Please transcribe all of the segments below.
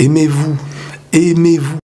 Aimez-vous, aimez-vous.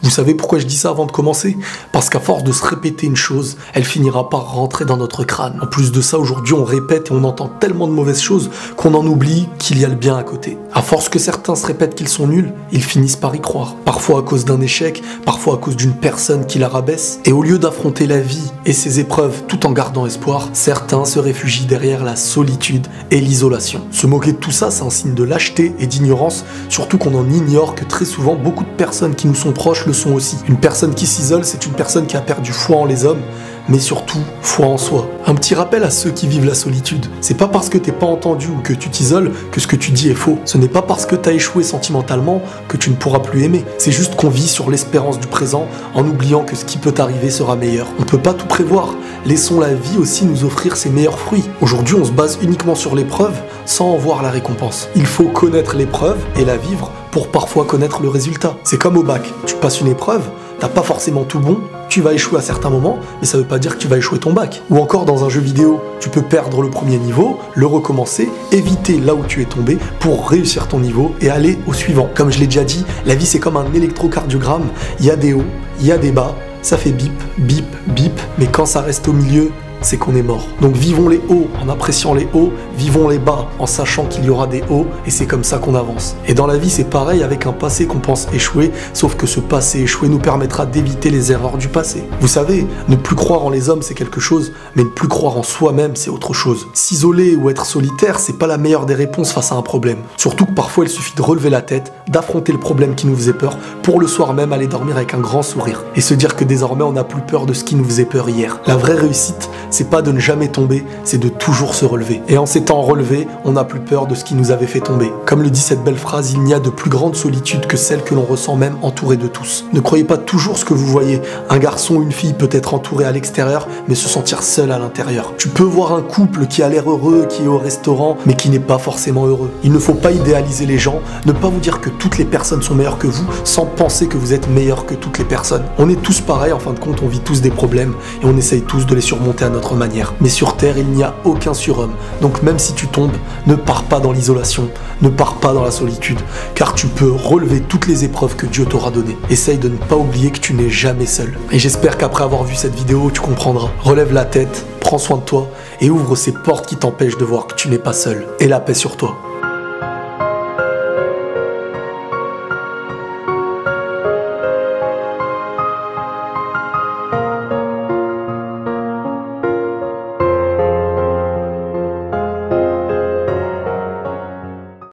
Vous savez pourquoi je dis ça avant de commencer? Parce qu'à force de se répéter une chose, elle finira par rentrer dans notre crâne. En plus de ça, aujourd'hui on répète et on entend tellement de mauvaises choses qu'on en oublie qu'il y a le bien à côté. À force que certains se répètent qu'ils sont nuls, ils finissent par y croire. Parfois à cause d'un échec, parfois à cause d'une personne qui la rabaisse. Et au lieu d'affronter la vie et ses épreuves tout en gardant espoir, certains se réfugient derrière la solitude et l'isolation. Se moquer de tout ça, c'est un signe de lâcheté et d'ignorance, surtout qu'on en ignore que très souvent beaucoup de personnes qui nous sont proches le sont aussi. Une personne qui s'isole, c'est une personne qui a perdu foi en les hommes, mais surtout foi en soi. Un petit rappel à ceux qui vivent la solitude. C'est pas parce que t'es pas entendu ou que tu t'isoles que ce que tu dis est faux. Ce n'est pas parce que t'as échoué sentimentalement que tu ne pourras plus aimer. C'est juste qu'on vit sur l'espérance du présent en oubliant que ce qui peut arriver sera meilleur. On peut pas tout prévoir. Laissons la vie aussi nous offrir ses meilleurs fruits. Aujourd'hui, on se base uniquement sur l'épreuve sans en voir la récompense. Il faut connaître l'épreuve et la vivre pour parfois connaître le résultat. C'est comme au bac. Tu passes une épreuve, t'as pas forcément tout bon, tu vas échouer à certains moments, mais ça veut pas dire que tu vas échouer ton bac. Ou encore dans un jeu vidéo, tu peux perdre le premier niveau, le recommencer, éviter là où tu es tombé pour réussir ton niveau et aller au suivant. Comme je l'ai déjà dit, la vie c'est comme un électrocardiogramme, il y a des hauts, il y a des bas, ça fait bip, bip, bip, mais quand ça reste au milieu, c'est qu'on est mort. Donc vivons les hauts en appréciant les hauts, vivons les bas en sachant qu'il y aura des hauts, et c'est comme ça qu'on avance. Et dans la vie c'est pareil avec un passé qu'on pense échouer, sauf que ce passé échoué nous permettra d'éviter les erreurs du passé. Vous savez, ne plus croire en les hommes c'est quelque chose, mais ne plus croire en soi-même c'est autre chose. S'isoler ou être solitaire, c'est pas la meilleure des réponses face à un problème. Surtout que parfois il suffit de relever la tête, d'affronter le problème qui nous faisait peur, pour le soir même aller dormir avec un grand sourire. Et se dire que désormais on n'a plus peur de ce qui nous faisait peur hier. La vraie réussite, c'est pas de ne jamais tomber, c'est de toujours se relever. Et en s'étant relevé, on n'a plus peur de ce qui nous avait fait tomber. Comme le dit cette belle phrase, il n'y a de plus grande solitude que celle que l'on ressent même entouré de tous. Ne croyez pas toujours ce que vous voyez. Un garçon ou une fille peut être entouré à l'extérieur, mais se sentir seul à l'intérieur. Tu peux voir un couple qui a l'air heureux, qui est au restaurant, mais qui n'est pas forcément heureux. Il ne faut pas idéaliser les gens, ne pas vous dire que toutes les personnes sont meilleures que vous, sans penser que vous êtes meilleur que toutes les personnes. On est tous pareils, en fin de compte, on vit tous des problèmes, et on essaye tous de les surmonter à notre manière. Mais sur Terre, il n'y a aucun surhomme. Donc même si tu tombes, ne pars pas dans l'isolation, ne pars pas dans la solitude, car tu peux relever toutes les épreuves que Dieu t'aura données. Essaye de ne pas oublier que tu n'es jamais seul. Et j'espère qu'après avoir vu cette vidéo, tu comprendras. Relève la tête, prends soin de toi et ouvre ces portes qui t'empêchent de voir que tu n'es pas seul. Et la paix sur toi.